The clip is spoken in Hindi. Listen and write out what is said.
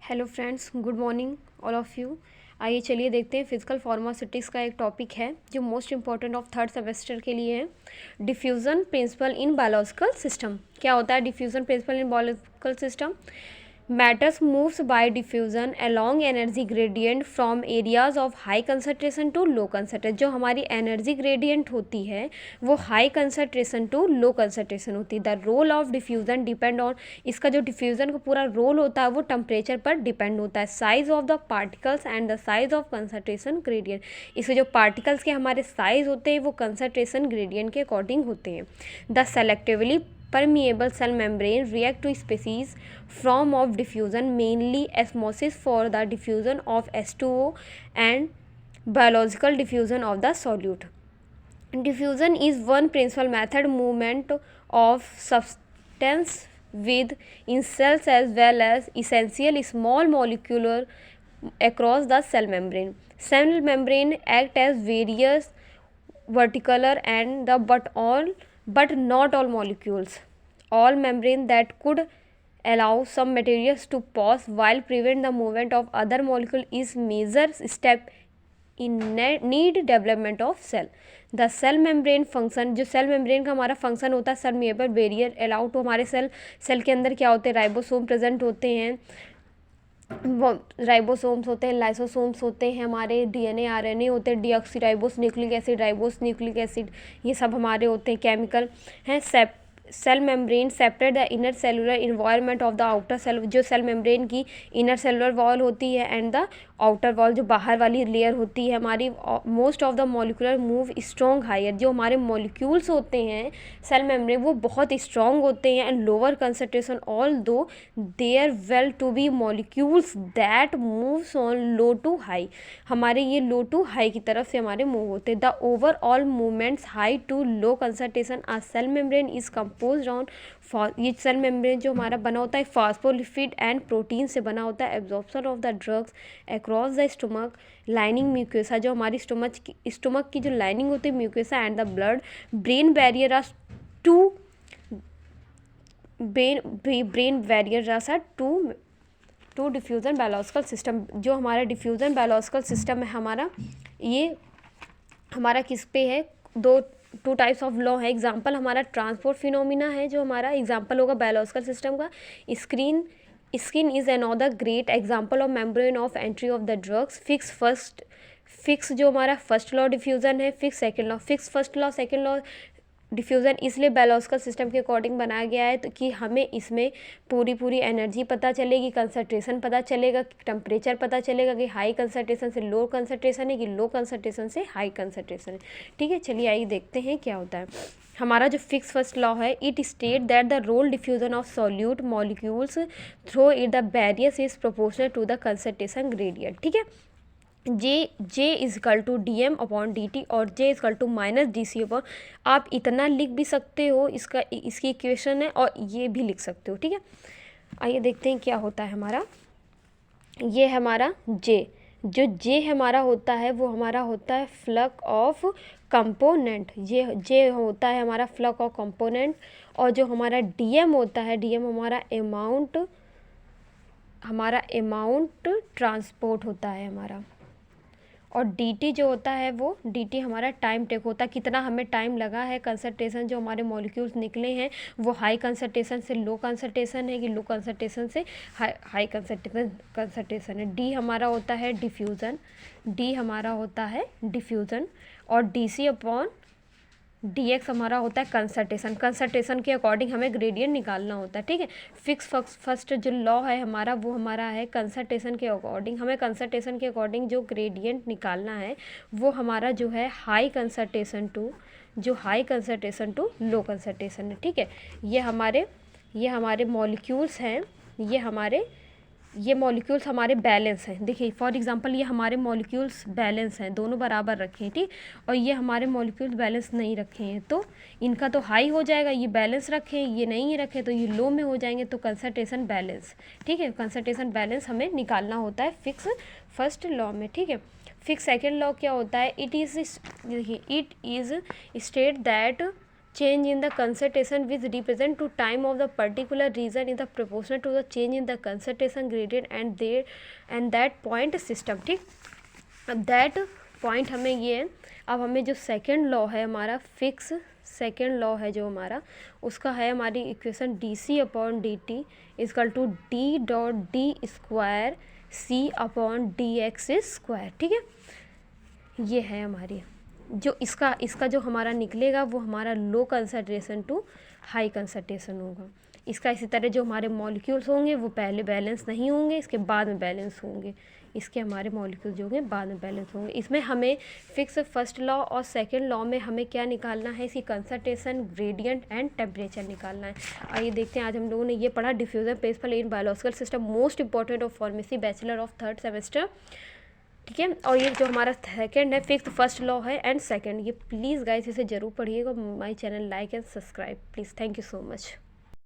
Hello friends, good morning all of you. आइए चलिए देखते हैं फिजिकल फार्मास्यूटिक्स का एक टॉपिक है जो most important of third semester के लिए है। Diffusion principle in biological system. क्या होता है diffusion principle in biological system? Matters moves by diffusion along energy gradient from areas of high concentration to low concentration. जो हमारी एनर्जी ग्रेडियंट होती है वो high concentration to low concentration होती है। The role of diffusion depend on, इसका जो डिफ्यूज़न का पूरा रोल होता है वो टेम्परेचर पर डिपेंड होता है। Size of the particles and the size of concentration gradient. इसके जो पार्टिकल्स के हमारे साइज होते हैं वो कंसंट्रेशन ग्रेडियंट के अकॉर्डिंग होते हैं। The selectively permeable cell membrane react to species form of diffusion, mainly osmosis for the diffusion of H2O and biological diffusion of the solute. Diffusion is one principal method movement of substance with in cells as well as essential small molecular across the cell membrane. Cell membrane act as various vertical and the but not all molecules. All membrane that could allow some materials to pass while prevent the movement of other molecule is major step in need development of cell. The cell membrane function, जो सेल मेम्ब्रेन का हमारा फंक्शन होता है cell membrane barrier allow to, हमारे सेल के अंदर क्या होते हैं, राइबोसोम प्रेजेंट होते हैं, राइबोसोम्स होते हैं, लाइसोसोम्स होते हैं, हमारे डीएनए आरएनए होते हैं, deoxyribose nucleic acid, ribose nucleic acid, ये सब हमारे होते हैं केमिकल हैं। Cell membrane separate the inner cellular environment of the outer cell. जो सेल मेम्ब्रेन की इनर सेलुलर वॉल होती है एंड द आउटर वॉल, जो बाहर वाली लेयर होती है हमारी। Most of the molecular move strong higher. जो हमारे मॉलिक्यूल्स होते हैं सेल मेम्ब्रेन वो बहुत स्ट्रॉन्ग होते हैं and lower concentration, although there well to be molecules that moves on low to high. हमारे ये लो टू हाई की तरफ से हमारे मूव होते हैं। The overall movements high to low concentration a cell membrane is composed on, ये सेल मेम्ब्रेन जो हमारा बना होता है फॉस्फोलिपिड एंड प्रोटीन से बना होता है। Absorption of the drugs across the stomach lining mucosa, जो हमारी स्टमक की जो लाइनिंग होती है mucosa and the blood brain barrier are to brain barrier are to diffusion biological system. जो हमारा डिफ्यूज़न बायोलॉजिकल सिस्टम है हमारा, ये हमारा किस पे है, टू टाइप्स ऑफ लॉ है। एग्जांपल हमारा ट्रांसपोर्ट फिनोमिना है जो हमारा एग्जांपल होगा बायोलॉजिकल सिस्टम का। Skin is another great example of membrane of entry of the drugs. Fix जो हमारा फर्स्ट लॉ डिफ्यूज़न है, fix second law. Fix first law second law diffusion इसलिए बायोलॉजिकल सिस्टम के अकॉर्डिंग बनाया गया है तो कि हमें इसमें पूरी एनर्जी पता चलेगी, कंसंट्रेशन पता चलेगा, टेम्परेचर पता चलेगा कि हाई कंसंट्रेशन से लो कंसंट्रेशन है कि लो कंसंट्रेशन से हाई कंसंट्रेशन है। ठीक है, चलिए आइए देखते हैं क्या होता है। हमारा जो फिक्स फर्स्ट लॉ है, it state that the role diffusion of solute molecules through it the barriers is proportional to the concentration gradient. ठीक है, J is equal to D M upon D T और J is equal to minus D C upon, आप इतना लिख भी सकते हो, इसकी इक्वेशन है, और ये भी लिख सकते हो। ठीक है, आइए देखते हैं क्या होता है हमारा। ये हमारा जे, जो जे हमारा होता है वो हमारा होता है फ्लक्स ऑफ कंपोनेंट। ये जे होता है हमारा फ्लक्स ऑफ कंपोनेंट। और जो हमारा डी एम होता है, डी एम हमारा अमाउंट ट्रांसपोर्ट होता है हमारा। और dt जो होता है वो dt हमारा टाइम टेक होता है, कितना हमें टाइम लगा है, कंसंट्रेशन जो हमारे मॉलिक्यूल्स निकले हैं वो हाई कंसंट्रेशन से लो कंसंट्रेशन है कि लो कंसंट्रेशन से हाई कंसंट्रेशन है। d हमारा होता है डिफ्यूज़न, d हमारा होता है डिफ्यूज़न, और dc अपॉन dx हमारा होता है कंसंट्रेशन के अकॉर्डिंग हमें ग्रेडियंट निकालना होता है। ठीक है, फिक्स फर्स्ट जो लॉ है हमारा वो हमारा है कंसंट्रेशन के अकॉर्डिंग, हमें कंसंट्रेशन के अकॉर्डिंग जो ग्रेडियंट निकालना है वो हमारा जो है high concentration to low concentration है। ठीक है, ये हमारे मॉलिक्यूल्स हैं, ये मॉलिक्यूल्स हमारे बैलेंस हैं। देखिए फॉर एग्जांपल ये हमारे मॉलिक्यूल्स बैलेंस हैं, दोनों बराबर रखे हैं। ठीक, और ये हमारे मॉलिक्यूल्स बैलेंस नहीं रखे हैं तो इनका तो हाई हो जाएगा, ये बैलेंस रखे हैं, ये नहीं रखे तो ये लो में हो जाएंगे, तो कंसंट्रेशन बैलेंस। ठीक है, कंसंट्रेशन बैलेंस हमें निकालना होता है फिक्स फर्स्ट लॉ में। ठीक है, फिक्स सेकेंड लॉ क्या होता है, it is state that change in the concentration which represent to time of the particular region is the proportional to the change in the concentration gradient and that point system। ठीक, अब दैट पॉइंट हमें ये है। अब हमें जो सेकेंड लॉ है हमारा फिक्स सेकेंड लॉ है जो हमारा, उसका है हमारी equation D C upon D T equal to D dot D square C upon D X square. ठीक है, ये है हमारी जो इसका जो हमारा निकलेगा वो हमारा low concentration to high concentration होगा। इसका इसी तरह जो हमारे मॉलिक्यूल्स होंगे वो पहले बैलेंस नहीं होंगे, इसके बाद में बैलेंस होंगे। इसके हमारे मॉलिक्यूल्स जो होंगे बाद में बैलेंस होंगे। इसमें हमें फिक्स फर्स्ट लॉ और सेकंड लॉ में हमें क्या निकालना है, इसकी कंसंट्रेशन, ग्रेडियंट एंड टेम्परेचर निकालना है। आइए देखते हैं आज हम लोगों ने ये पढ़ा diffusion principle in biological system, most important of pharmacy, bachelor of third semester. ठीक है, और ये जो हमारा सेकंड है फिक्स फर्स्ट लॉ है एंड सेकंड, ये प्लीज़ गाइस इसे जरूर पढ़िएगा। My channel like and subscribe please. Thank you so much.